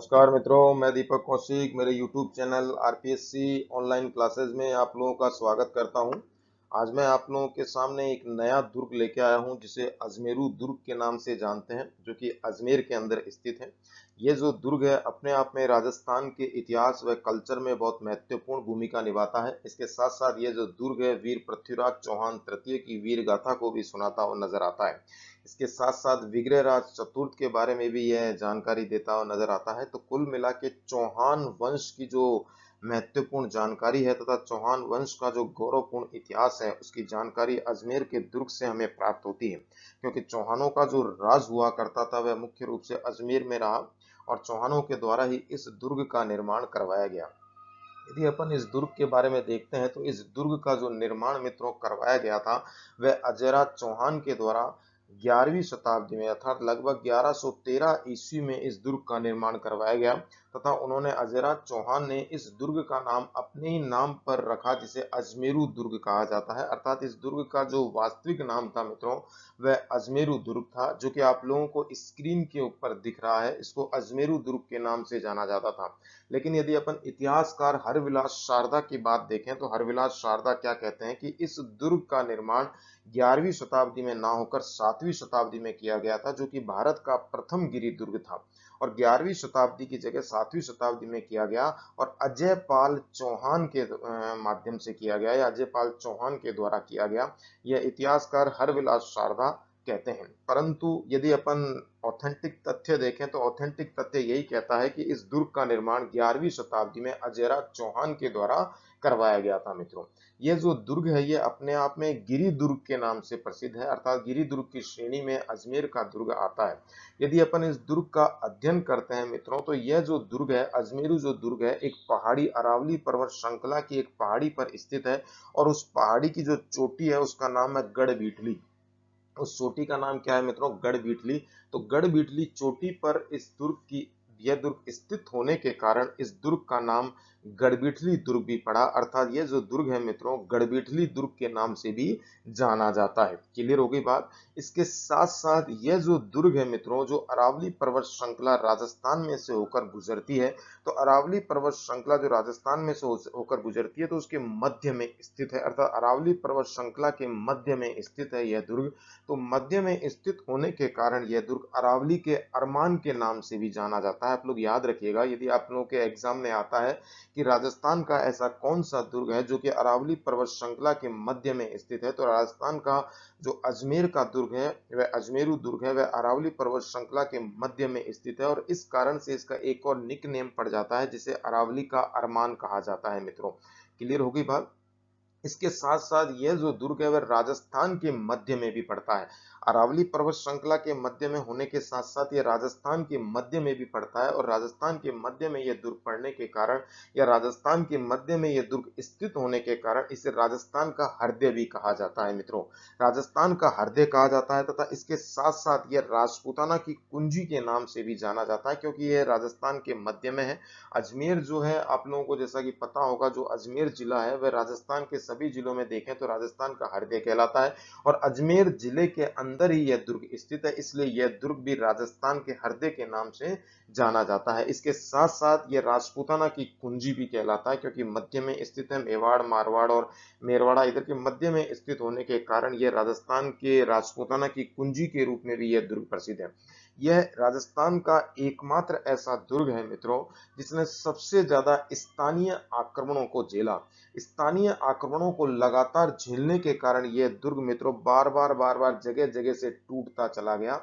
नमस्कार मित्रों, मैं दीपक कौशिक मेरे YouTube channel RPSC online classes में आप लोगों का स्वागत करता हूं। आज मैं आप लोगों के सामने एक नया दुर्ग लेके आया हूं जिसे अजमेरू दुर्ग के नाम से जानते हैं, जो कि अजमेर के अंदर स्थित है। ये जो दुर्ग है अपने आप में राजस्थान के इतिहास व कल्चर में बहुत महत्वपूर्ण भूमिका निभाता है। इसके साथ साथ ये जो दुर्ग है वीर पृथ्वीराज चौहान तृतीय की वीर गाथा को भी सुनाता हुआ नजर आता है। इसके साथ साथ विग्रहराज चतुर्थ के बारे में भी यह जानकारी देता हुआ नजर आता है। तो कुल मिला के चौहान वंश की जो महत्वपूर्ण जानकारी है तथा चौहान वंश का जो गौरवपूर्ण इतिहास है उसकी जानकारी अजमेर के दुर्ग से हमें प्राप्त होती है, क्योंकि चौहानों का जो राज हुआ करता था वह मुख्य रूप से अजमेर में रहा और चौहानों के द्वारा ही इस दुर्ग का निर्माण करवाया गया। यदि अपन इस दुर्ग के बारे में देखते हैं तो इस दुर्ग का जो निर्माण मित्रों करवाया गया था वह अजयराज चौहान के द्वारा 11वीं शताब्दी में अर्थात लगभग 1113 ईस्वी में इस दुर्ग का निर्माण करवाया गया तथा उन्होंने अजयराज चौहान ने इस दुर्ग का नाम अपने ही नाम पर रखा जिसे अजमेरू दुर्ग कहा जाता है। अर्थात इस दुर्ग का जो वास्तविक नाम था मित्रों वह अजमेरू दुर्ग था, जो कि आप लोगों को स्क्रीन के ऊपर दिख रहा है। इसको अजमेरू दुर्ग के नाम से जाना जाता था। लेकिन यदि अपन इतिहासकार हरविलास शारदा की बात देखें तो हरविलास शारदा क्या कहते हैं कि इस दुर्ग का निर्माण 11वीं शताब्दी में ना होकर 7वीं शताब्दी में किया गया था, जो कि भारत का प्रथम गिरी दुर्ग था और 11वीं शताब्दी की जगह 7वीं शताब्दी में किया गया और अजय पाल चौहान के माध्यम से किया गया या अजय पाल चौहान के द्वारा किया गया। यह इतिहासकार हरविलास शारदा कहते हैं। परंतु यदि अपन ऑथेंटिक तथ्य देखें तो ऑथेंटिक तथ्य यही कहता है कि इस दुर्ग का निर्माण 11वीं शताब्दी में अजयराज चौहान के द्वारा करवाया गया था। मित्रों, यह जो दुर्ग है ये अपने आप में गिरी दुर्ग के नाम से प्रसिद्ध है, अर्थात गिरी दुर्ग की श्रेणी में अजमेर का दुर्ग आता है। यदि अपन इस दुर्ग का अध्ययन करते हैं मित्रों तो यह जो दुर्ग है अजमेरू जो दुर्ग है एक पहाड़ी अरावली पर्वत श्रृंखला की एक पहाड़ी पर स्थित है और उस पहाड़ी की जो चोटी है उसका नाम है गढ़ बीटली। उस चोटी का नाम क्या है मित्रों? गढ़ बीटली। तो गढ़ बीटली चोटी पर इस दुर्ग की यह दुर्ग स्थित होने के कारण इस दुर्ग का नाम गढ़बीठली दुर्ग भी पड़ा। अर्थात यह जो दुर्ग है मित्रों गढ़बीठली दुर्ग के नाम से भी जाना जाता है। क्लियर हो गई बात? इसके साथ साथ यह जो दुर्ग है मित्रों जो अरावली पर्वत श्रृंखला राजस्थान में से होकर गुजरती है, तो अरावली पर्वत श्रृंखला जो राजस्थान में से होकर गुजरती है तो उसके मध्य में स्थित है। अर्थात अरावली पर्वत श्रृंखला के मध्य में स्थित है यह दुर्ग। तो मध्य में स्थित होने के कारण यह दुर्ग अरावली के अरमान के नाम से भी जाना जाता है। आप लोग याद रखिएगा, यदि आप लोगों के एग्जाम में आता है कि राजस्थान का ऐसा कौन सा दुर्ग है जो कि अरावली पर्वत श्रृंखला के मध्य में स्थित है, तो राजस्थान का जो अजमेर का दुर्ग है वह अजमेरू दुर्ग है, वह अरावली पर्वत श्रृंखला के मध्य में स्थित है और इस कारण से इसका एक और निक नेम पड़ जाता है जिसे अरावली का अरमान कहा जाता है। मित्रों, क्लियर हो गई बात? इसके साथ साथ यह जो दुर्ग है वह राजस्थान के मध्य में भी पड़ता है। अरावली पर्वत श्रृंखला के मध्य में होने के साथ साथ यह राजस्थान के मध्य में भी पड़ता है और राजस्थान के मध्य में यह दुर्ग पड़ने के कारण या राजस्थान के मध्य में यह दुर्ग स्थित होने के कारण इसे राजस्थान का हृदय भी कहा जाता है। मित्रों, राजस्थान का हृदय कहा जाता है तथा इसके साथ साथ यह राजपूताना की कुंजी के नाम से भी जाना जाता है, क्योंकि यह राजस्थान के मध्य में है। अजमेर जो है आप लोगों को जैसा कि पता होगा, जो अजमेर जिला है वह राजस्थान के सभी जिलों में देखें तो राजस्थान का हृदय कहलाता है और अजमेर जिले के अंदर ही यह दुर्ग स्थित है, इसलिए यह दुर्ग भी राजस्थान के हृदय के नाम से जाना जाता है। इसके साथ साथ यह राजपूताना की कुंजी भी कहलाता है, क्योंकि मध्य में स्थित है। मेवाड़, मारवाड़ और मेरवाड़ा इधर के मध्य में स्थित होने के कारण यह राजस्थान के राजपूताना की कुंजी के रूप में भी यह दुर्ग प्रसिद्ध है। यह राजस्थान का एकमात्र ऐसा दुर्ग है मित्रों जिसने सबसे ज्यादा स्थानीय आक्रमणों को झेला। स्थानीय आक्रमणों को लगातार झेलने के कारण यह दुर्ग मित्रों बार बार जगह जगह से टूटता चला गया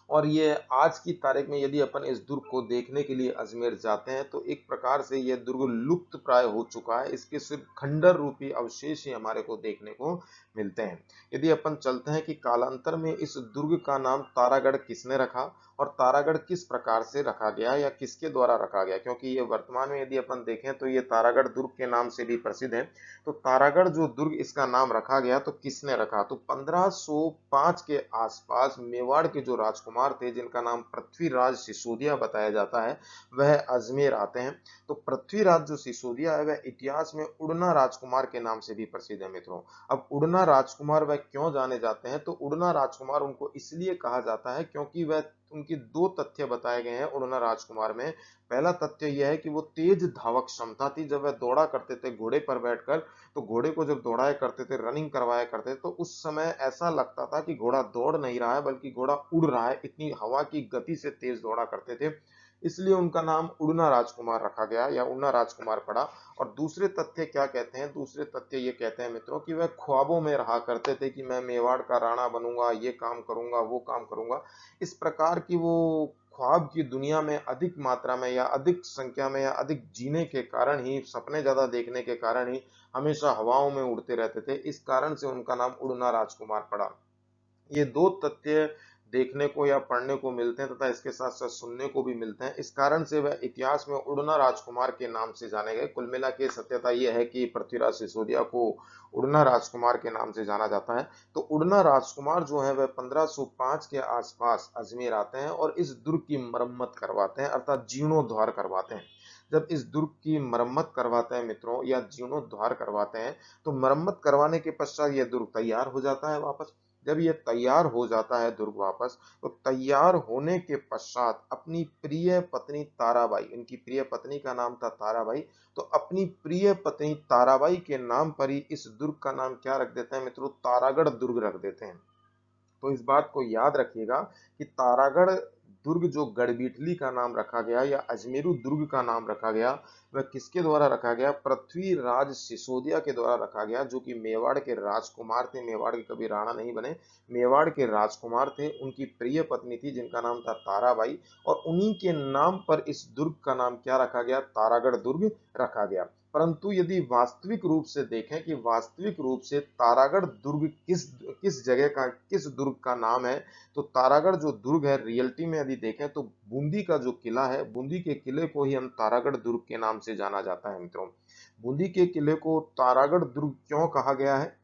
और ये आज की तारीख में यदि अपन इस दुर्ग को देखने के लिए अजमेर जाते हैं तो एक प्रकार से यह दुर्ग लुप्त प्राय हो चुका है। इसके सिर्फ खंडर रूपी अवशेष ही हमारे को देखने को मिलते हैं। यदि अपन चलते हैं कि कालांतर में इस दुर्ग का नाम तारागढ़ किसने रखा और तारागढ़ किस प्रकार से रखा गया या किसके द्वारा रखा गया, क्योंकि ये वर्तमान में यदि अपन देखें तो ये तारागढ़ दुर्ग के नाम से भी प्रसिद्ध है। तो तारागढ़ जो दुर्ग इसका नाम रखा गया तो किसने रखा, तो 1505 के आसपास मेवाड़ के जो राजकुमार थे जिनका नाम पृथ्वीराज सिसोदिया बताया जाता है वह अजमेर आते हैं। तो पृथ्वीराज जो सिसोदिया है वह इतिहास में उड़ना राजकुमार के नाम से भी प्रसिद्ध है। मित्रों, अब उड़ना राजकुमार वह क्यों जाने जाते हैं, तो उड़ना राजकुमार उनको इसलिए कहा जाता है क्योंकि वह उनके दो तथ्य बताए गए हैं उड़ना राजकुमार में। पहला तथ्य यह है कि वो तेज धावक क्षमता थी। जब वह दौड़ा करते थे घोड़े पर बैठकर, तो घोड़े को जब दौड़ाया करते थे, रनिंग करवाया करते थे, तो उस समय ऐसा लगता था कि घोड़ा दौड़ नहीं रहा है बल्कि घोड़ा उड़ रहा है, इतनी हवा की गति से तेज दौड़ा करते थे। इसलिए उनका नाम उड़ना राजकुमार रखा गया या उड़ना राजकुमार पड़ा। और दूसरे तथ्य क्या कहते हैं? दूसरे तथ्य ये कहते हैं मित्रों कि वह ख्वाबों में रहा करते थे कि मैं मेवाड़ का राणा बनूंगा, ये काम करूंगा, वो काम करूंगा। इस प्रकार की वो ख्वाब की दुनिया में अधिक मात्रा में या अधिक संख्या में या अधिक जीने के कारण ही, सपने ज्यादा देखने के कारण ही हमेशा हवाओं में उड़ते रहते थे। इस कारण से उनका नाम उड़ना राजकुमार पड़ा। ये दो तथ्य देखने को या पढ़ने को मिलते हैं तथा इसके साथ साथ सुनने को भी मिलते हैं। इस कारण से वह इतिहास में उड़ना राजकुमार के नाम से जाने गए। कुल मिला के सत्यता यह है कि पृथ्वीराज सिसोदिया को उड़ना राजकुमार के नाम से जाना जाता है। तो उड़ना राजकुमार जो है वह 1505 के आसपास अजमेर आते हैं और इस दुर्ग की मरम्मत करवाते हैं, अर्थात जीर्णोद्धार करवाते हैं। जब इस दुर्ग की मरम्मत करवाते हैं मित्रों या जीर्णोद्धार करवाते हैं, तो मरम्मत करवाने के पश्चात यह दुर्ग तैयार हो जाता है वापस। जब ये तैयार हो जाता है दुर्ग वापस, तो तैयार होने के पश्चात अपनी प्रिय पत्नी ताराबाई, इनकी प्रिय पत्नी का नाम था ताराबाई, तो अपनी प्रिय पत्नी ताराबाई के नाम पर ही इस दुर्ग का नाम क्या रख देते हैं मित्रों? तारागढ़ दुर्ग रख देते हैं। तो इस बात को याद रखिएगा कि तारागढ़ दुर्ग जो गढ़बीटली का नाम रखा गया या अजमेरू दुर्ग का नाम रखा गया, वह किसके द्वारा रखा गया? पृथ्वीराज सिसोदिया के द्वारा रखा गया, जो कि मेवाड़ के राजकुमार थे। मेवाड़ के कभी राणा नहीं बने, मेवाड़ के राजकुमार थे। उनकी प्रिय पत्नी थी जिनका नाम था ताराबाई, और उन्हीं के नाम पर इस दुर्ग का नाम क्या रखा गया? तारागढ़ दुर्ग रखा गया। परंतु यदि वास्तविक रूप से देखें कि वास्तविक रूप से तारागढ़ दुर्ग किस किस जगह का, किस दुर्ग का नाम है, तो तारागढ़ जो दुर्ग है रियलिटी में यदि देखें तो बूंदी का जो किला है, बूंदी के किले को ही हम तारागढ़ दुर्ग के नाम से जाना जाता है मित्रों। बूंदी के किले को तारागढ़ दुर्ग क्यों कहा गया है?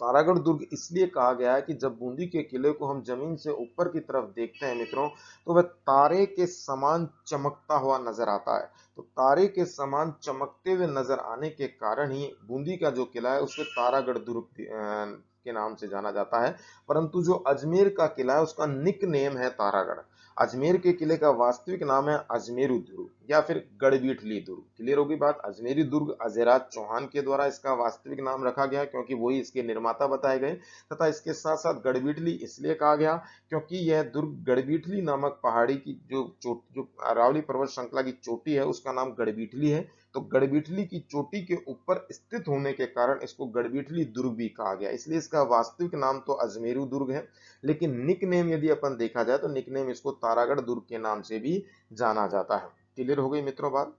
तारागढ़ दुर्ग इसलिए कहा गया है कि जब बूंदी के किले को हम जमीन से ऊपर की तरफ देखते हैं मित्रों, तो वह तारे के समान चमकता हुआ नजर आता है। तो तारे के समान चमकते हुए नजर आने के कारण ही बूंदी का जो किला है उसे तारागढ़ दुर्ग के नाम से जाना जाता है। परंतु जो अजमेर का किला है उसका निक नेम है तारागढ़। अजमेर के किले का वास्तविक नाम है अजमेरू दुर्ग या फिर गढ़बीठली दुर्ग। क्लियर होगी बात? अजमेरी दुर्ग अजयराज चौहान के द्वारा इसका वास्तविक नाम रखा गया क्योंकि वही इसके निर्माता बताए गए, तथा इसके साथ साथ गढ़बीठली इसलिए कहा गया क्योंकि यह दुर्ग गढ़बीठली नामक पहाड़ी की जो अरावली पर्वत श्रृंखला की चोटी है उसका नाम गढ़बीठली है। तो गढ़बीठली की चोटी के ऊपर स्थित होने के कारण इसको गढ़बीठली दुर्ग भी कहा गया, इसलिए इसका वास्तविक नाम तो अजमेरू दुर्ग है। लेकिन निक नेम यदि अपन देखा जाए तो निक नेम इसको तारागढ़ दुर्ग के नाम से भी जाना जाता है। क्लियर हो गई मित्रों बात?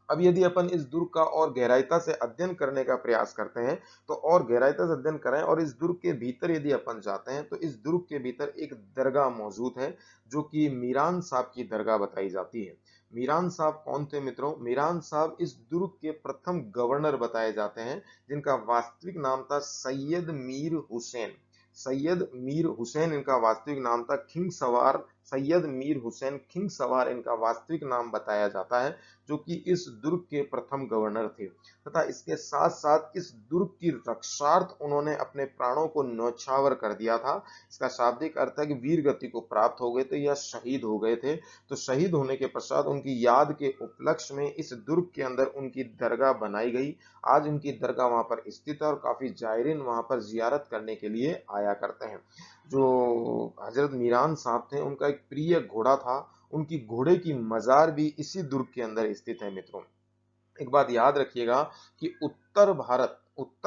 अब यदि अपन इस दुर्ग का और गहराईता से अध्ययन करने का प्रयास करते हैं, तो और गहराईता से अध्ययन करें और इस दुर्ग के भीतर यदि अपन जाते हैं, तो इस दुर्ग के भीतर एक दरगाह मौजूद है जो कि मीरान साहब की दरगाह बताई जाती है। मीरान साहब कौन थे मित्रों? मीरान साहब इस दुर्ग के प्रथम गवर्नर बताए जाते हैं, जिनका वास्तविक नाम था सैयद मीर हुसैन। सैयद मीर हुसैन इनका वास्तविक नाम था। खिंग सवार सैयद मीर हुसैन खिंग सवार इनका वास्तविक नाम बताया जाता है, जो कि इस दुर्ग के प्रथम गवर्नर थे। तथा इसके साथ साथ इस दुर्ग की रक्षार्थ उन्होंने अपने प्राणों को न्यौछावर कर दिया था। इसका शाब्दिक अर्थ है कि वीर गति को प्राप्त हो गए थे या शहीद हो गए थे। तो शहीद होने के पश्चात उनकी याद के उपलक्ष्य में इस दुर्ग के अंदर उनकी दरगाह बनाई गई। आज उनकी दरगाह वहां पर स्थित है और काफी जायरीन वहां पर जियारत करने के लिए आया करते हैं। जो हजरत मीरान साहब थे उनका एक प्रिय घोड़ा था, उनकी घोड़े की मजार भी इसी दुर्ग के अंदर स्थित है मित्रों। एक बात याद रखिएगा कि उत्तर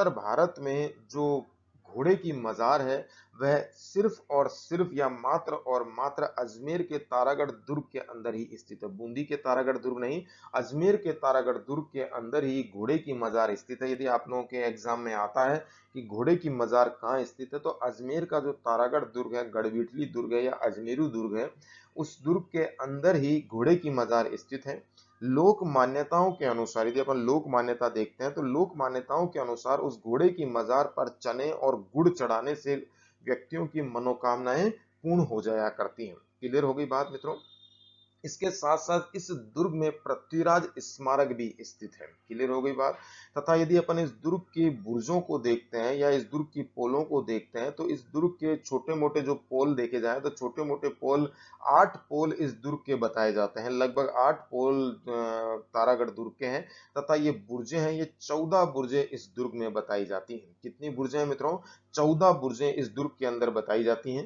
भारत में जो घोड़े की मजार है वह सिर्फ और सिर्फ या मात्र और मात्र अजमेर के तारागढ़ दुर्ग के अंदर ही स्थित है। बूंदी के तारागढ़ दुर्ग नहीं, अजमेर के तारागढ़ दुर्ग के अंदर ही घोड़े की मजार स्थित है। यदि आप लोगों के एग्जाम में आता है कि घोड़े की मजार कहाँ स्थित है, तो अजमेर का जो तारागढ़ दुर्ग है, गढ़बीटली दुर्ग है या अजमेरू दुर्ग है, उस दुर्ग के अंदर ही घोड़े की मजार स्थित है। लोक मान्यताओं के अनुसार यदि अपन लोक मान्यता देखते हैं तो लोक मान्यताओं के अनुसार उस घोड़े की मजार पर चने और गुड़ चढ़ाने से व्यक्तियों की मनोकामनाएं पूर्ण हो जाया करती हैं। क्लियर हो गई बात मित्रों? इसके साथ साथ इस दुर्ग में पृथ्वीराज स्मारक भी स्थित है। क्लियर हो गई बात। तथा यदि अपन इस दुर्ग की बुर्जों को देखते हैं या इस दुर्ग की पोलों को देखते हैं तो इस दुर्ग के छोटे मोटे जो पोल देखे जाए तो छोटे मोटे पोल 8 पोल इस दुर्ग के बताए जाते हैं। लगभग 8 पोल तारागढ़ दुर्ग के हैं। तथा ये बुर्जें हैं, ये 14 बुर्जें इस दुर्ग में बताई जाती हैं। कितनी बुर्जें हैं मित्रों? 14 बुर्जें इस दुर्ग के अंदर बताई जाती हैं।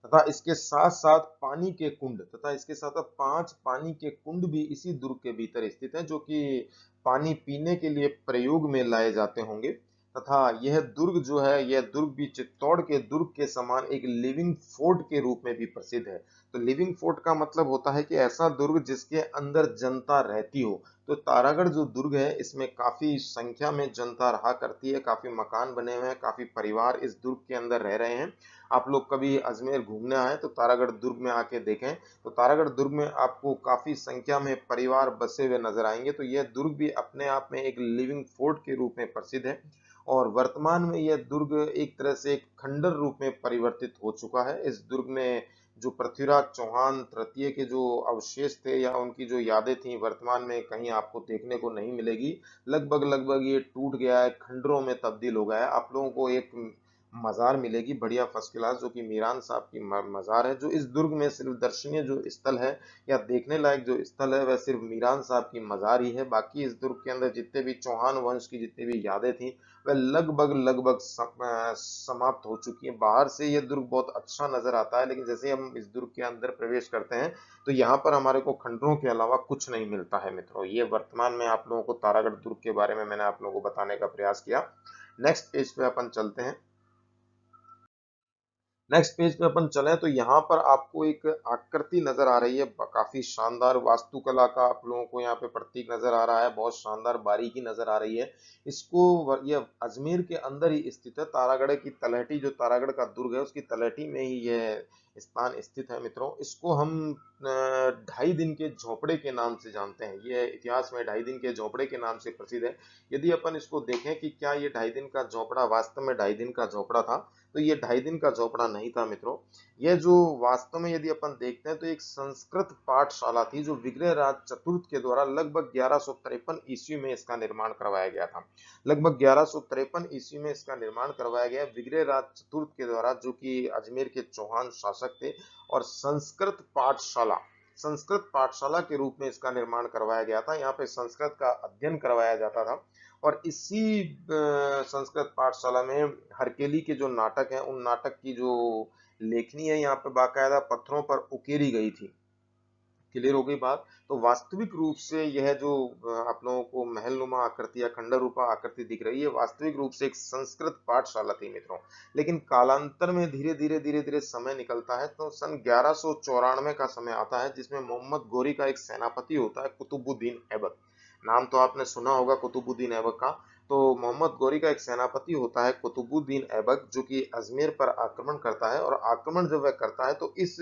तथा इसके साथ साथ पानी के कुंड, तथा इसके साथ साथ 5 पानी के कुंड भी इसी दुर्ग के भीतर स्थित हैं, जो कि पानी पीने के लिए प्रयोग में लाए जाते होंगे। तथा यह दुर्ग जो है, यह दुर्ग भी चित्तौड़ के दुर्ग के समान एक लिविंग फोर्ट के रूप में भी प्रसिद्ध है। तो लिविंग फोर्ट का मतलब होता है कि ऐसा दुर्ग जिसके अंदर जनता रहती हो। तो तारागढ़ जो दुर्ग है इसमें काफी संख्या में जनता रहा करती है, काफी मकान बने हुए हैं, काफी परिवार इस दुर्ग के अंदर रह रहे हैं। आप लोग कभी अजमेर घूमने आए तो तारागढ़ दुर्ग में आके देखें, तो तारागढ़ दुर्ग में आपको काफी संख्या में परिवार बसे हुए नजर आएंगे। तो यह दुर्ग भी अपने आप में एक लिविंग फोर्ट के रूप में प्रसिद्ध है। और वर्तमान में यह दुर्ग एक तरह से एक खंडर रूप में परिवर्तित हो चुका है। इस दुर्ग में जो पृथ्वीराज चौहान तृतीय के जो अवशेष थे या उनकी जो यादें थी, वर्तमान में कहीं आपको देखने को नहीं मिलेगी। लगभग लगभग ये टूट गया है, खंडरों में तब्दील हो गया है। आप लोगों को एक मजार मिलेगी बढ़िया फर्स्ट क्लास, जो कि मीरान साहब की मजार है। जो इस दुर्ग में सिर्फ दर्शनीय जो स्थल है या देखने लायक जो स्थल है वह सिर्फ मीरान साहब की मजार ही है। बाकी इस दुर्ग के अंदर जितने भी चौहान वंश की जितनी भी यादें थी वह लगभग लगभग समाप्त हो चुकी है। बाहर से यह दुर्ग बहुत अच्छा नजर आता है, लेकिन जैसे हम इस दुर्ग के अंदर प्रवेश करते हैं तो यहाँ पर हमारे को खंडरों के अलावा कुछ नहीं मिलता है मित्रों। ये वर्तमान में आप लोगों को तारागढ़ दुर्ग के बारे में मैंने आप लोगों को बताने का प्रयास किया। नेक्स्ट पेज पे अपन चलते हैं। नेक्स्ट पेज पे अपन चलें तो यहाँ पर आपको एक आकृति नजर आ रही है, काफी शानदार वास्तुकला का आप लोगों को यहाँ पे प्रतीक नजर आ रहा है, बहुत शानदार बारीकी नजर आ रही है। इसको ये अजमेर के अंदर ही स्थित है। तारागढ़ की तलहटी, जो तारागढ़ का दुर्ग है उसकी तलहटी में ही यह स्थान स्थित है मित्रों। इसको हम 2.5 दिन के झोपड़े के नाम से जानते हैं। ये इतिहास में 2.5 दिन के झोपड़े के नाम से प्रसिद्ध है। यदि अपन इसको देखें कि क्या ये 2.5 दिन का झोपड़ा वास्तव में 2.5 दिन का झोपड़ा था, तो ये 2.5 दिन का झोपड़ा नहीं था मित्रों। यह जो वास्तव में यदि अपन देखते हैं तो एक संस्कृत पाठशाला थी, जो विग्रहराज चतुर्थ के द्वारा लगभग 1153 ईस्वी में इसका निर्माण करवाया गया था। लगभग 1153 ईस्वी में इसका निर्माण करवाया गया विग्रहराज चतुर्थ के द्वारा, जो कि अजमेर के चौहान शासक थे। और संस्कृत पाठशाला के रूप में इसका निर्माण करवाया गया था। यहाँ पे संस्कृत का अध्ययन करवाया जाता था। और इसी संस्कृत पाठशाला में हरकेली के जो नाटक हैं, उन नाटक की जो लेखनी है यहाँ पे बाकायदा पत्थरों पर उकेरी गई थी। क्लियर हो गई बात। तो वास्तविक रूप से यह जो आप लोगों को महलनुमा आकृति या खंडर रूपा आकृति दिख रही है, वास्तविक रूप से एक संस्कृत पाठशाला थी मित्रों। लेकिन कालांतर में धीरे धीरे समय निकलता है तो सन 1194 का समय आता है, जिसमें मोहम्मद गोरी का एक सेनापति होता है, कुतुबुद्दीन ऐबक। नाम तो आपने सुना होगा कुतुबुद्दीन ऐबक का। तो मोहम्मद गोरी का एक सेनापति होता है कुतुबुद्दीन ऐबक, जो कि अजमेर पर आक्रमण करता है। और आक्रमण जब वह करता है तो इस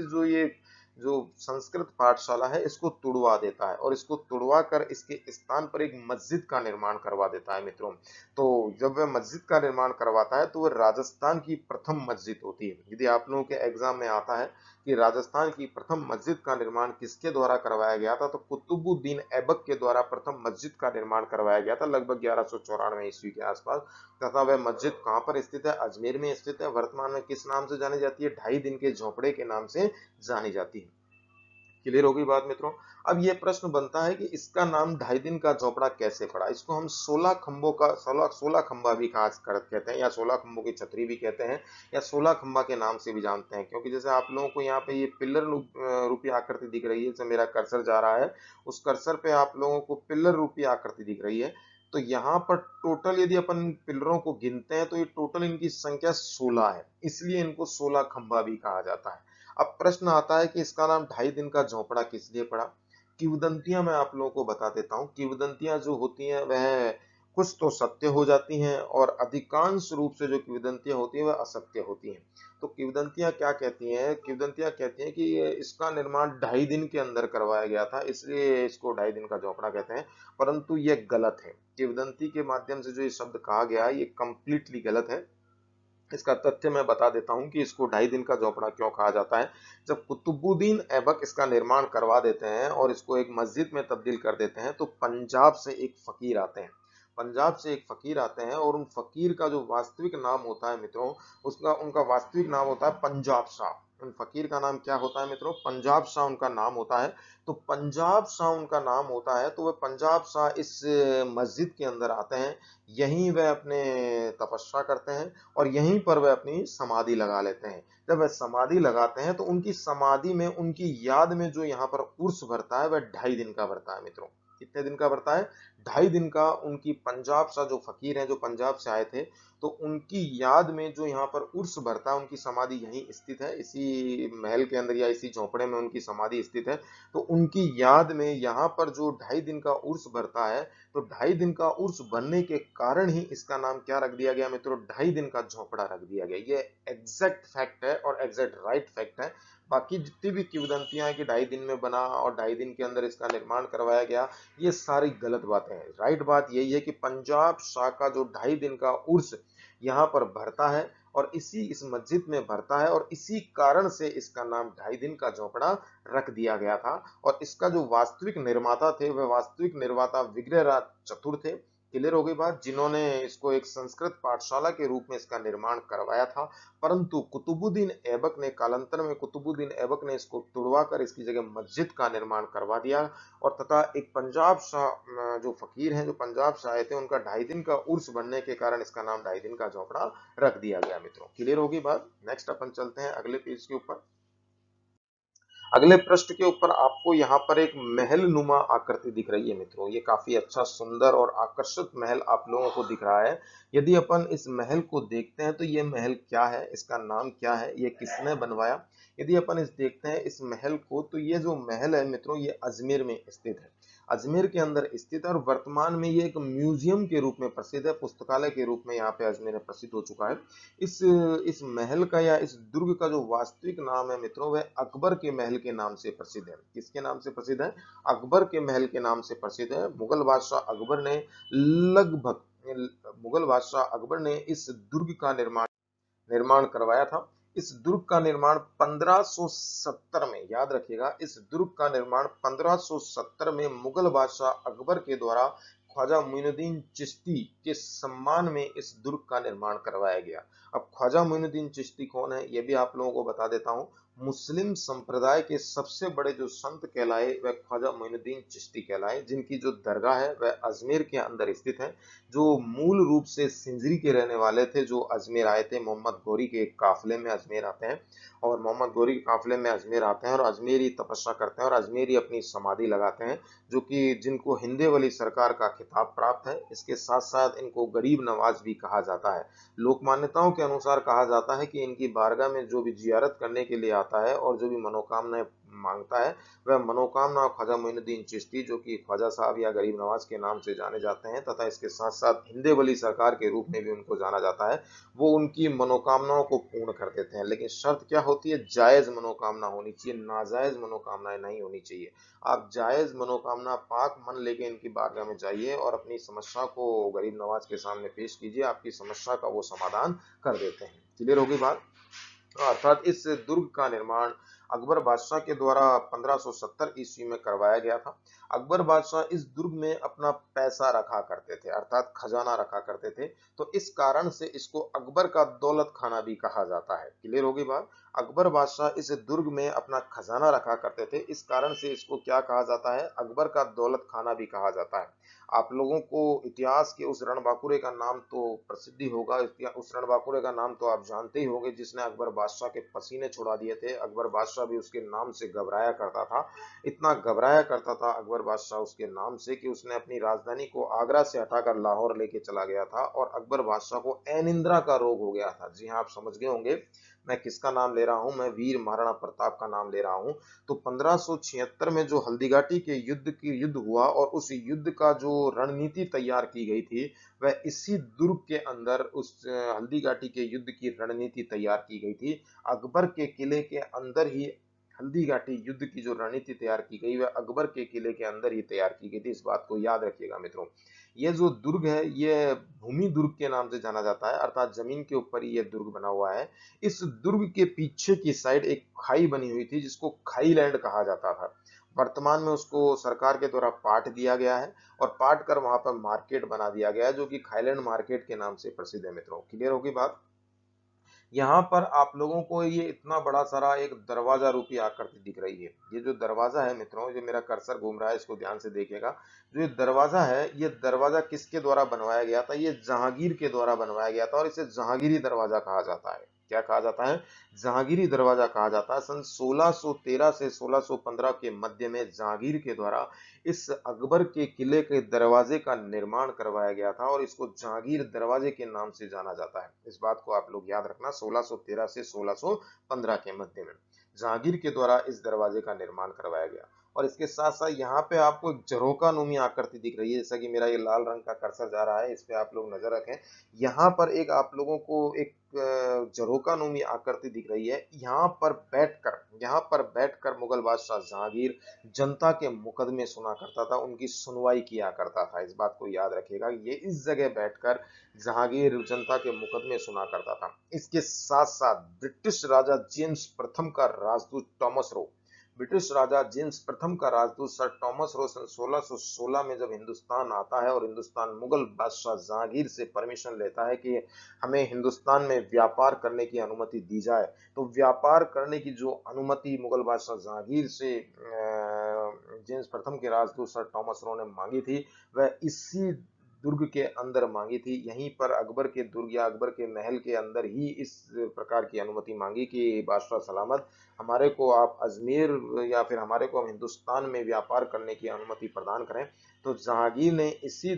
जो संस्कृत पाठशाला है इसको तुड़वा देता है, और इसको तुड़वा कर इसके स्थान पर एक मस्जिद का निर्माण करवा देता है मित्रों। तो जब वह मस्जिद का निर्माण करवाता है तो वह राजस्थान की प्रथम मस्जिद होती है। यदि आप लोगों के एग्जाम में आता है कि राजस्थान की प्रथम मस्जिद का निर्माण किसके द्वारा करवाया गया था, तो कुतुबुद्दीन ऐबक के द्वारा प्रथम मस्जिद का निर्माण करवाया गया था लगभग 1194 ईस्वी के आसपास। तथा वह मस्जिद कहाँ पर स्थित है? अजमेर में स्थित है। वर्तमान में किस नाम से जानी जाती है? 2.5 दिन के झोपड़े के नाम से जानी जाती है। क्लियर हो गई बात मित्रों। अब ये प्रश्न बनता है कि इसका नाम 2.5 दिन का झोपड़ा कैसे पड़ा। इसको हम 16 खंभों का 16 खंभा भी कहते हैं, या 16 खंभों की छतरी भी कहते हैं, या 16 खंभा के नाम से भी जानते हैं। क्योंकि जैसे आप लोगों को यहाँ पे ये पिल्लर रूपी आकृति दिख रही है, जैसे मेरा कर्सर जा रहा है उस कर्सर पे आप लोगों को पिल्लर रूपी आकृति दिख रही है। तो यहाँ पर टोटल यदि अपन पिलरों को गिनते हैं तो ये टोटल इनकी संख्या 16 है, इसलिए इनको 16 खंभा भी कहा जाता है। अब प्रश्न आता है कि इसका नाम 2.5 दिन का झोपड़ा किस लिए पड़ा। किंवदंतियां मैं आप लोगों को बता देता हूँ। किंवदंतियां जो होती हैं वह कुछ तो सत्य हो जाती हैं, और अधिकांश रूप से जो किंवदंतियां होती हैं वह असत्य होती हैं। तो किंवदंतियां क्या कहती हैं? किंवदंतियां कहती हैं कि इसका निर्माण 2.5 दिन के अंदर करवाया गया था, इसलिए इसको 2.5 दिन का झोपड़ा कहते हैं। परंतु यह गलत है। किंवदंती के माध्यम से जो ये शब्द कहा गया है ये कंप्लीटली गलत है। इसका तथ्य मैं बता देता हूं कि इसको 2.5 दिन का झोपड़ा क्यों कहा जाता है। जब कुतुबुद्दीन ऐबक इसका निर्माण करवा देते हैं और इसको एक मस्जिद में तब्दील कर देते हैं, तो पंजाब से एक फकीर आते हैं। पंजाब से एक फकीर आते हैं और उन फकीर का जो वास्तविक नाम होता है मित्रों, उसका उनका वास्तविक नाम होता है पंजाब शाह। उन फकीर का नाम क्या होता है मित्रों? पंजाब शाह उनका नाम होता है। तो पंजाब शाह उनका नाम होता है, तो वह पंजाब शाह इस मस्जिद के अंदर आते हैं। यहीं वह अपने तपस्या करते हैं और यहीं पर वह अपनी समाधि लगा लेते हैं। जब वह समाधि लगाते हैं तो उनकी समाधि में उनकी याद में जो यहाँ पर उर्स भरता है वह 2.5 दिन का भरता है मित्रों। कितने दिन का भरता है? 2.5 दिन का। उनकी पंजाब शाह जो फकीर हैं, जो पंजाब से आए थे, तो उनकी याद में जो यहाँ पर उर्स भरता है, उनकी समाधि यहीं स्थित है, इसी महल के अंदर या इसी झोंपड़े में उनकी समाधि स्थित है। तो उनकी याद में यहाँ पर जो 2.5 दिन का उर्स भरता है, तो 2.5 दिन का उर्स बनने के कारण ही इसका नाम क्या रख दिया गया मित्रों? 2.5 दिन का झोंपड़ा रख दिया गया। ये एग्जैक्ट फैक्ट है और एग्जैक्ट राइट फैक्ट है। बाकी जितनी भी किंवदंतियां हैं कि 2.5 दिन में बना और 2.5 दिन के अंदर इसका निर्माण करवाया गया, ये सारी गलत बातें हैं। राइट बात यही है कि पंजाब शाह का जो 2.5 दिन का उर्स यहाँ पर भरता है और इस मस्जिद में भरता है, और इसी कारण से इसका नाम 2.5 दिन का झोंपड़ा रख दिया गया था। और इसका जो वास्तविक निर्माता थे, वह वास्तविक निर्माता विग्रहराज चतुर थे। क्लियर हो गई बात? जिन्होंने इसको एक संस्कृत पाठशाला के रूप में इसका निर्माण करवाया था। परंतु कुतुबुद्दीन ऐबक ने कालांतर में कुतुबुद्दीन ऐबक ने इसको तुड़वा कर इसकी जगह मस्जिद का निर्माण करवा दिया। और तथा एक पंजाब शाह जो फकीर हैं, जो पंजाब से आए थे, उनका 2.5 दिन का उर्स बनने के कारण इसका नाम 2.5 दिन का झोपड़ा रख दिया गया मित्रों। क्लियर होगी बात? नेक्स्ट अपन चलते हैं अगले पेज के ऊपर। अगले पृष्ठ के ऊपर आपको यहाँ पर एक महल नुमा आकृति दिख रही है मित्रों। ये काफी अच्छा, सुंदर और आकर्षक महल आप लोगों को दिख रहा है। यदि अपन इस महल को देखते हैं तो ये महल क्या है, इसका नाम क्या है, ये किसने बनवाया? यदि अपन इस देखते हैं इस महल को, तो ये जो महल है मित्रों, ये अजमेर में स्थित है। अजमेर के अंदर स्थित है और वर्तमान में ये एक म्यूजियम के रूप में प्रसिद्ध है, पुस्तकालय के रूप में यहाँ पे अजमेर में प्रसिद्ध हो चुका है। इस इस महल का या इस दुर्ग का जो वास्तविक नाम है मित्रों, वह अकबर के महल के नाम से प्रसिद्ध है। किसके नाम से प्रसिद्ध है? अकबर के महल के नाम से प्रसिद्ध है। लगभग मुगल बादशाह अकबर ने इस दुर्ग का निर्माण निर्माण करवाया था। इस दुर्ग का निर्माण 1570 में, याद रखिएगा, इस दुर्ग का निर्माण 1570 में मुगल बादशाह अकबर के द्वारा ख्वाजा मोइनुद्दीन चिश्ती के सम्मान में इस दुर्ग का निर्माण करवाया गया। अब ख्वाजा मोइनुद्दीन चिश्ती कौन है, यह भी आप लोगों को बता देता हूं। मुस्लिम संप्रदाय के सबसे बड़े जो संत कहलाए वह ख्वाजा मोइनुद्दीन चिश्ती कहलाए, जिनकी जो दरगाह है वह अजमेर के अंदर स्थित है। जो मूल रूप से सिंजरी के रहने वाले थे, जो अजमेर आए थे, मोहम्मद गौरी के काफिले में अजमेर आते हैं, और मोहम्मद गौरी के काफिले में अजमेर आते हैं और अजमेर ही तपस्या करते हैं और अजमेर ही अपनी समाधि लगाते हैं, जो कि जिनको हिंदे वाली सरकार का खिताब प्राप्त है। इसके साथ साथ इनको गरीब नवाज भी कहा जाता है। लोक मान्यताओं के अनुसार कहा जाता है कि इनकी बारगाह में जो भी जियारत करने के लिए आता है और जो भी मनोकामनाएं मांगता है, वह मनोकामना ख्वाजा मोइनुद्दीन चिश्ती, जो कि ख्वाजा साहब या गरीब नवाज के नाम से जाने जाते हैं, तथा इसके साथ साथ हिंदे वली सरकार के रूप में भी उनको जाना जाता है, वो उनकी मनोकामनाओं को पूर्ण कर देते हैं। लेकिन शर्त क्या होती है? जायज मनोकामना होनी चाहिए, नाजायज मनोकामनाएं नहीं होनी चाहिए। आप जायज मनोकामना पाक मन लेके इनकी बारगाह में जाइए और अपनी समस्या को गरीब नवाज के सामने पेश कीजिए, आपकी समस्या का वो समाधान कर देते हैं। क्लियर होगी बात? अर्थात इस दुर्ग का निर्माण अकबर बादशाह के द्वारा 1570 ईस्वी में करवाया गया था। अकबर बादशाह इस दुर्ग में अपना पैसा रखा करते थे, अर्थात खजाना रखा करते थे। तो इस कारण से इसको अकबर का दौलत खाना भी कहा जाता है। क्लियर होगी बात? अकबर बादशाह इस दुर्ग में अपना खजाना रखा करते थे, इस कारण से इसको क्या कहा जाता है? अकबर का दौलत खाना भी कहा जाता है। आप लोगों को इतिहास के उस रणबांकुरे का नाम तो प्रसिद्धि होगा, उस रणबांकुरे का नाम तो आप जानते ही होंगे, जिसने अकबर बादशाह के पसीने छुड़ा दिए थे। अकबर बादशाह भी उसके नाम से घबराया करता था। इतना घबराया करता था अकबर बादशाह उसके नाम से कि उसने अपनी राजधानी को आगरा से हटाकर लाहौर लेके चला गया था, और अकबर बादशाह को अनिद्रा का रोग हो गया था। जी हाँ, आप समझ गए होंगे मैं किसका नाम ले रहा हूं। मैं वीर महाराणा प्रताप का नाम ले रहा हूं। तो 1576 में जो हल्दीघाटी के युद्ध हुआ और उस युद्ध का जो रणनीति तैयार की गई थी, वह इसी दुर्ग के अंदर उस हल्दीघाटी के युद्ध की रणनीति तैयार की गई थी। अकबर के किले के अंदर ही हल्दी घाटी युद्ध की जो रणनीति तैयार की गई वह अकबर के किले के अंदर ही तैयार की गई थी। इस बात को याद रखिएगा मित्रों। ये जो दुर्ग है ये भूमि दुर्ग के नाम से जाना जाता है, अर्थात जमीन के ऊपर ही ये दुर्ग बना हुआ है। इस दुर्ग के पीछे की साइड एक खाई बनी हुई थी जिसको खाई लैंड कहा जाता था। वर्तमान में उसको सरकार के द्वारा पाट दिया गया है और पाट कर वहां पर मार्केट बना दिया गया है जो कि खाईलैंड मार्केट के नाम से प्रसिद्ध है मित्रों। क्लियर होगी बात। यहाँ पर आप लोगों को ये इतना बड़ा सारा एक दरवाजा रूपी आकृति दिख रही है। ये जो दरवाजा है मित्रों, जो मेरा कर्सर घूम रहा है इसको ध्यान से देखिएगा। जो ये दरवाजा है, ये दरवाजा किसके द्वारा बनवाया गया था? ये जहांगीर के द्वारा बनवाया गया था और इसे जहांगीरी दरवाजा कहा जाता है। क्या कहा जाता है? जहांगीरी दरवाजा कहा जाता है। सन 1613 से 1615 के मध्य में जहांगीर के द्वारा इस अकबर के किले के दरवाजे का निर्माण करवाया गया था और इसको जहांगीर दरवाजे के नाम से जाना जाता है। इस बात को आप लोग याद रखना। 1613 से 1615 के मध्य में जहांगीर के द्वारा इस दरवाजे का निर्माण करवाया गया। और इसके साथ साथ यहाँ पे आपको एक झरोका नुमी आकृति दिख रही है, जैसा कि मेरा ये लाल रंग का कर्सर जा रहा है, इस पे आप लोग नजर रखें। यहाँ पर एक आप लोगों को एक झरोका नुमी आकृति दिख रही है। यहाँ पर बैठकर मुगल बादशाह जहांगीर जनता के मुकदमे सुना करता था, उनकी सुनवाई किया करता था। इस बात को याद रखिएगा, ये इस जगह बैठकर जहांगीर जनता के मुकदमे सुना करता था। इसके साथ साथ ब्रिटिश राजा जेम्स प्रथम का राजदूत टॉमस रो, ब्रिटिश राजा जेम्स प्रथम का राजदूत सर टॉमस रो सन 1616 में जब हिंदुस्तान आता है और हिंदुस्तान मुगल बादशाह जहांगीर से परमिशन लेता है कि हमें हिंदुस्तान में व्यापार करने की अनुमति दी जाए, तो व्यापार करने की जो अनुमति मुगल बादशाह जहांगीर से जेम्स प्रथम के राजदूत सर टॉमस रो ने मांगी थी, वह इसी दुर्ग के अंदर मांगी थी। यहीं पर अकबर के दुर्ग या अकबर के महल के अंदर ही इस प्रकार की अनुमति मांगी कि बादशाह सलामत, हमारे को आप अजमेर या फिर हमारे को हम हिंदुस्तान में व्यापार करने की अनुमति प्रदान करें। तो जहांगीर ने इसी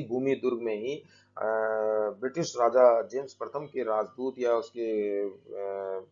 भूमि दुर्ग में ही ब्रिटिश राजा जेम्स प्रथम के राजदूत या उसके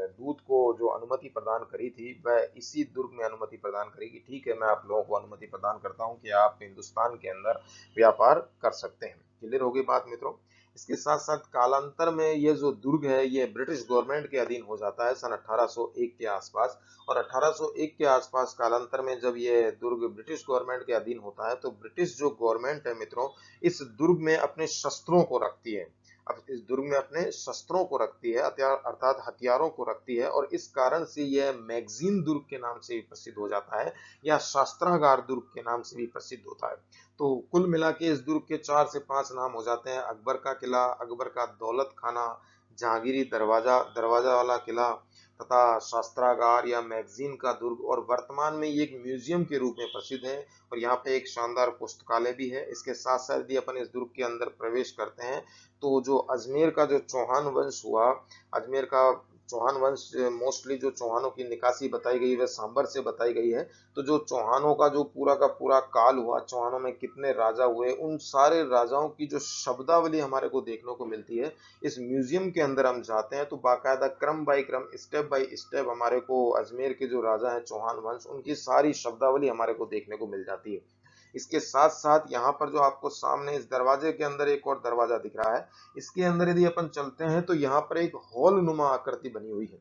दूत को जो अनुमति प्रदान करी थी, वह इसी दुर्ग में अनुमति प्रदान करी कि ठीक है, मैं आप लोगों को अनुमति प्रदान करता हूं कि आप हिंदुस्तान के अंदर व्यापार कर सकते हैं। क्लियर होगी बात मित्रों। इसके साथ साथ कालांतर में ये जो दुर्ग है ये ब्रिटिश गवर्नमेंट के अधीन हो जाता है सन 1801 के आसपास। और 1801 के आसपास कालांतर में जब ये दुर्ग ब्रिटिश गवर्नमेंट के अधीन होता है, तो ब्रिटिश जो गवर्नमेंट है मित्रों, इस दुर्ग में अपने शस्त्रों को रखती है। अब इस दुर्ग में अपने शस्त्रों को रखती है, अर्थात हथियारों को रखती है, और इस कारण से यह मैगजीन दुर्ग के नाम से भी प्रसिद्ध हो जाता है या शास्त्रागार दुर्ग के नाम से भी प्रसिद्ध होता है। तो कुल मिला के इस दुर्ग के 4 से 5 नाम हो जाते हैं: अकबर का किला, अकबर का दौलत खाना, जहांगीरी दरवाजा, दरवाजा वाला किला, तथा शास्त्रागार या मैगजीन का दुर्ग। और वर्तमान में ये एक म्यूजियम के रूप में प्रसिद्ध है और यहाँ पे एक शानदार पुस्तकालय भी है। इसके साथ साथ यदि अपन इस दुर्ग के अंदर प्रवेश करते हैं तो जो अजमेर का जो चौहान वंश हुआ, अजमेर का चौहान वंश, मोस्टली जो चौहानों की निकासी बताई गई है वह सांबर से बताई गई है। तो जो चौहानों का जो पूरा का पूरा काल हुआ, चौहानों में कितने राजा हुए, उन सारे राजाओं की जो शब्दावली हमारे को देखने को मिलती है, इस म्यूजियम के अंदर हम जाते हैं तो बाकायदा क्रम बाय क्रम, स्टेप बाय स्टेप हमारे को अजमेर के जो राजा हैं चौहान वंश, उनकी सारी शब्दावली हमारे को देखने को मिल जाती है। इसके साथ साथ यहाँ पर जो आपको सामने इस दरवाजे के अंदर एक और दरवाजा दिख रहा है, इसके अंदर यदि अपन चलते हैं तो यहाँ पर एक हॉल नुमा आकृति बनी हुई है।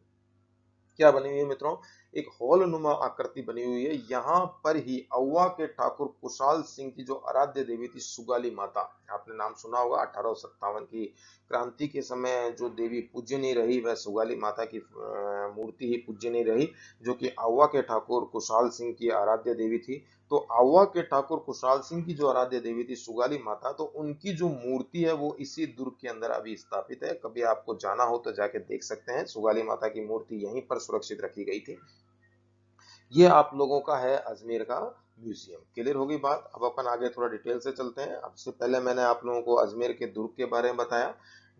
क्या बनी हुई है मित्रों? एक हॉल नुमा आकृति बनी हुई है। यहाँ पर ही औवा के ठाकुर कुशाल सिंह की जो आराध्य देवी थी सुगाली माता, आपने नाम सुना होगा। 1857 की क्रांति के समय जो देवी पूज्य नहीं रही, वह सुगाली माता की मूर्ति ही पूज्य नहीं रही, जो कि औवा के ठाकुर कुशाल सिंह की आराध्य देवी थी। तो औवा के ठाकुर कुशाल सिंह की जो आराध्य देवी थी सुगाली माता, तो उनकी जो मूर्ति है वो इसी दुर्ग के अंदर अभी स्थापित है। कभी आपको जाना हो तो जाके देख सकते हैं, सुगाली माता की मूर्ति यहीं पर सुरक्षित रखी गई थी। ये आप लोगों का है अजमेर का म्यूजियम। क्लियर होगी बात। अब अपन आगे थोड़ा डिटेल से चलते हैं। अब से पहले मैंने आप लोगों को अजमेर के दुर्ग के बारे में बताया,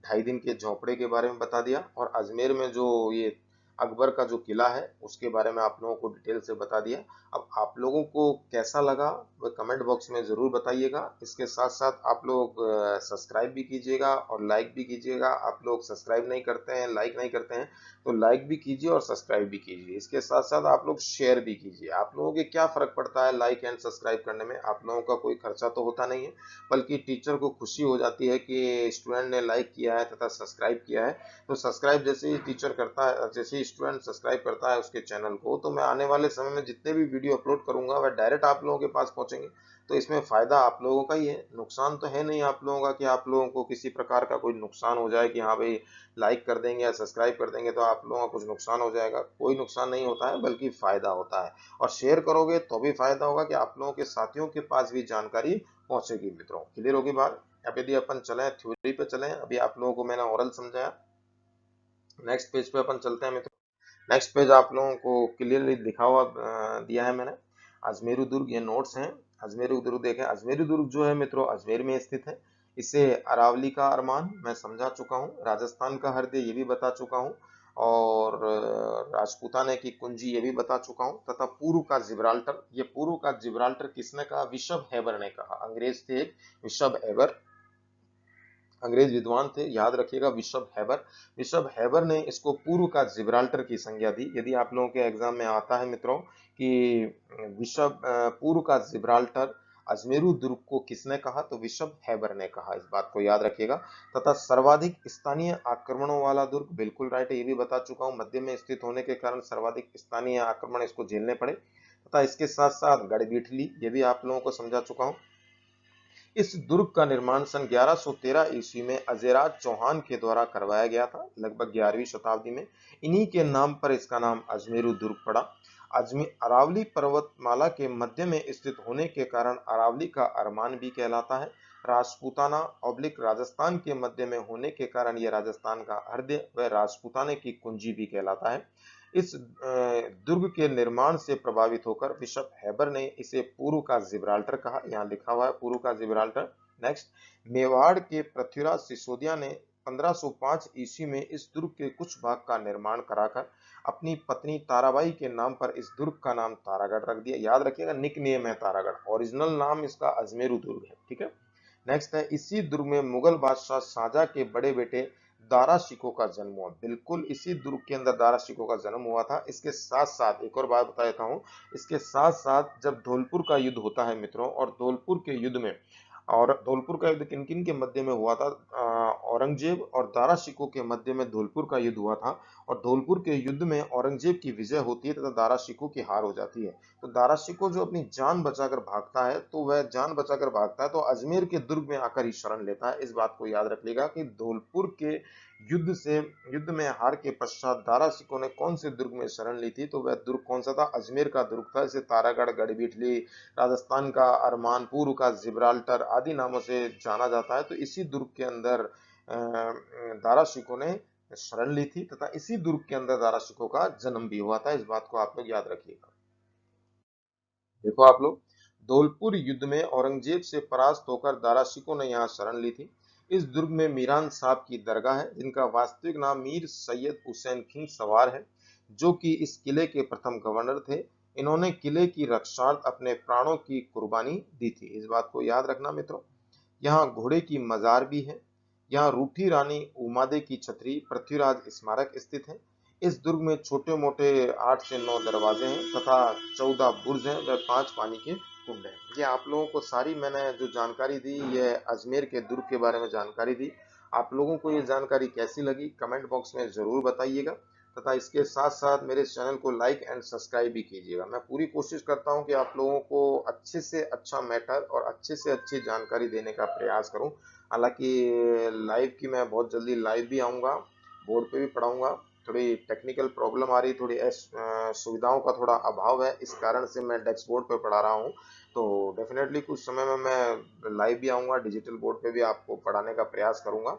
2.5 दिन के झोपड़े के बारे में बता दिया, और अजमेर में जो ये अकबर का जो किला है उसके बारे में आप लोगों को डिटेल से बता दिया। अब आप लोगों को कैसा लगा वह कमेंट बॉक्स में जरूर बताइएगा। इसके साथ साथ आप लोग सब्सक्राइब भी कीजिएगा और लाइक भी कीजिएगा। आप लोग सब्सक्राइब नहीं करते हैं, लाइक नहीं करते हैं, तो लाइक भी कीजिए और सब्सक्राइब भी कीजिए। इसके साथ साथ आप लोग शेयर भी कीजिए। आप लोगों के क्या फर्क पड़ता है लाइक एंड सब्सक्राइब करने में? आप लोगों का कोई खर्चा तो होता नहीं है, बल्कि टीचर को खुशी हो जाती है कि स्टूडेंट ने लाइक किया है तथा सब्सक्राइब किया है। तो सब्सक्राइब जैसे ही टीचर करता है, जैसे ही स्टूडेंट सब्सक्राइब करता है उसके चैनल को, तो मैं आने वाले समय में जितने भी वीडियो अपलोड करूंगा वह डायरेक्ट आप लोगों के पास पहुंचेंगे। तो इसमें फायदा आप लोगों का ही है, नुकसान तो है नहीं आप लोगों का कि आप लोगों को किसी प्रकार का कोई नुकसान हो जाए कि हाँ भाई लाइक कर देंगे या सब्सक्राइब कर देंगे तो आप लोगों का कुछ नुकसान हो जाएगा। कोई नुकसान नहीं होता है, बल्कि फायदा होता है। और शेयर करोगे तो भी फायदा होगा कि आप लोगों के साथियों के पास भी जानकारी पहुंचेगी। मित्रों, क्लियर होगी बात? अब यदि अपन चले थ्योरी पे चले, अभी आप लोगों को मैंने ओरल समझाया, नेक्स्ट पेज पे अपन चलते हैं मित्रों। नेक्स्ट पेज आप लोगों को क्लियरली दिखा हुआ दिया है मैंने। अजमेरू दुर्ग, ये नोट्स हैं। अजमेरू दुर्ग देखें, अजमेरू दुर्ग जो है मित्रों अजमेर में स्थित है। इसे अरावली का अरमान मैं समझा चुका हूँ, राजस्थान का हृदय ये भी बता चुका हूँ, और राजपूताने की कुंजी ये भी बता चुका हूँ, तथा पूर्व का जिब्राल्टर। ये पूर्व का जिब्राल्टर किसने कहा? विशब हेबर ने कहा। अंग्रेज थे एक विशब हेबर, अंग्रेज विद्वान थे, याद रखिएगा, विशब हैबर। विशब हैबर ने इसको पूर्व का जिब्राल्टर की संज्ञा दी। यदि आप लोगों के एग्जाम में आता है मित्रों कि विशब पूर्व का जिब्राल्टर अजमेरू दुर्ग को किसने कहा, तो विशब हैबर ने कहा। इस बात को याद रखिएगा। तथा सर्वाधिक स्थानीय आक्रमणों वाला दुर्ग, बिल्कुल राइट है, ये भी बता चुका हूँ। मध्य में स्थित होने के कारण सर्वाधिक स्थानीय आक्रमण इसको झेलने पड़े। तथा इसके साथ साथ गढ़बीठली, ये भी आप लोगों को समझा चुका हूँ। इस दुर्ग का निर्माण सन 1113 ईस्वी में अजयराज चौहान के द्वारा करवाया गया था, लगभग 11वीं शताब्दी में। इन्हीं के नाम पर इसका नाम अजमेरू दुर्ग पड़ा। अजमेर अरावली पर्वतमाला के मध्य में स्थित होने के कारण अरावली का अरमान भी कहलाता है। राजपूताना ऑब्लिक राजस्थान के मध्य में होने के कारण यह राजस्थान का हृदय व राजपूताने की कुंजी भी कहलाता है। इस दुर्ग के निर्माण से प्रभावित होकर बिशप हैबर ने इसे पूर्व का जिब्राल्टर कहा। यहाँ लिखा हुआ है पूर्व का जिब्राल्टर। नेक्स्ट, मेवाड़ के पृथ्वीराज सिसोदिया ने 1505 ईस्वी में इस दुर्ग के कुछ भाग का निर्माण कराकर अपनी पत्नी ताराबाई के नाम पर इस दुर्ग का नाम तारागढ़ रख दिया। याद रखिएगा, निक नेम है तारागढ़, ओरिजिनल नाम इसका अजमेरू दुर्ग है। ठीक है। नेक्स्ट है, इसी दुर्ग में मुगल बादशाह शाहजहां के बड़े बेटे दारा शिकोह का जन्म हुआ। बिल्कुल इसी दुर्ग के अंदर दारा शिकोह का जन्म हुआ था। इसके साथ साथ एक और बात बता देता हूँ, इसके साथ साथ जब धौलपुर का युद्ध होता है मित्रों, और धौलपुर के युद्ध में, और धौलपुर का युद्ध किन किन के मध्य में हुआ था? औरंगजेब और दारा शिकोह के मध्य में धौलपुर का युद्ध हुआ था। और धौलपुर के युद्ध में औरंगजेब की विजय होती है तथा दारा शिकोह की हार हो जाती है। तो दारा शिकोह जो अपनी जान बचाकर भागता है, तो वह जान बचाकर भागता है तो अजमेर के दुर्ग में आकर ही शरण लेता है। इस बात को याद रखिएगा कि धौलपुर के युद्ध में हार के पश्चात दारा शिकोह ने कौन से दुर्ग में शरण ली थी, तो वह दुर्ग कौन सा था? अजमेर का दुर्ग था। इसे तारागढ़, गढ़बीठली, राजस्थान का अरमान, पूर्व का जिब्राल्टर आदि नामों से जाना जाता है। तो इसी दुर्ग के अंदर दारा शिकोह ने शरण ली थी तथा इसी दुर्ग के अंदर दारा शिकोह का जन्म भी हुआ था। इस बात को आप लोग याद रखिएगा। देखो आप लोग, धौलपुर युद्ध में औरंगजेब से परास्त होकर दारा शिकोह ने यहाँ शरण ली थी। इस दुर्ग में मीरान साहब की दरगाह है, जिनका वास्तविक नाम मीर सैयद हुसैन खिंग सवार है, जो कि इस किले के प्रथम गवर्नर थे। इन्होंने किले की रक्षार्थ अपने प्राणों की कुर्बानी दी थी। इस बात को याद रखना मित्रों। यहाँ घोड़े की मजार भी है। यहाँ रूठी रानी उमादे की छतरी पृथ्वीराज स्मारक स्थित है। इस दुर्ग में छोटे मोटे 8 से 9 दरवाजे हैं तथा 14 बुर्ज हैं व 5 पानी के कुंड हैं। ये आप लोगों को सारी मैंने जो जानकारी दी, ये अजमेर के दुर्ग के बारे में जानकारी दी। आप लोगों को ये जानकारी कैसी लगी कमेंट बॉक्स में जरूर बताइएगा, तथा इसके साथ साथ मेरे चैनल को लाइक एंड सब्सक्राइब भी कीजिएगा। मैं पूरी कोशिश करता हूं कि आप लोगों को अच्छे से अच्छा मैटर और अच्छे से अच्छी जानकारी देने का प्रयास करूं। हालांकि लाइव की मैं बहुत जल्दी लाइव भी आऊँगा, बोर्ड पे भी पढ़ाऊँगा। थोड़ी टेक्निकल प्रॉब्लम आ रही, थोड़ी सुविधाओं का थोड़ा अभाव है, इस कारण से मैं डेस्क बोर्ड पे पढ़ा रहा हूँ। तो डेफिनेटली कुछ समय में मैं लाइव भी आऊँगा, डिजिटल बोर्ड पे भी आपको पढ़ाने का प्रयास करूँगा।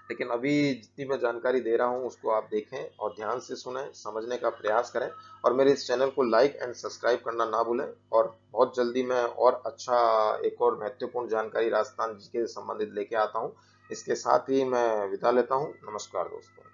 लेकिन अभी जितनी मैं जानकारी दे रहा हूँ उसको आप देखें और ध्यान से सुनें, समझने का प्रयास करें, और मेरे इस चैनल को लाइक एंड सब्सक्राइब करना ना भूलें। और बहुत जल्दी मैं और अच्छा एक और महत्वपूर्ण जानकारी राजस्थान जी के संबंधित लेके आता हूँ। इसके साथ ही मैं विदा लेता हूँ। नमस्कार दोस्तों।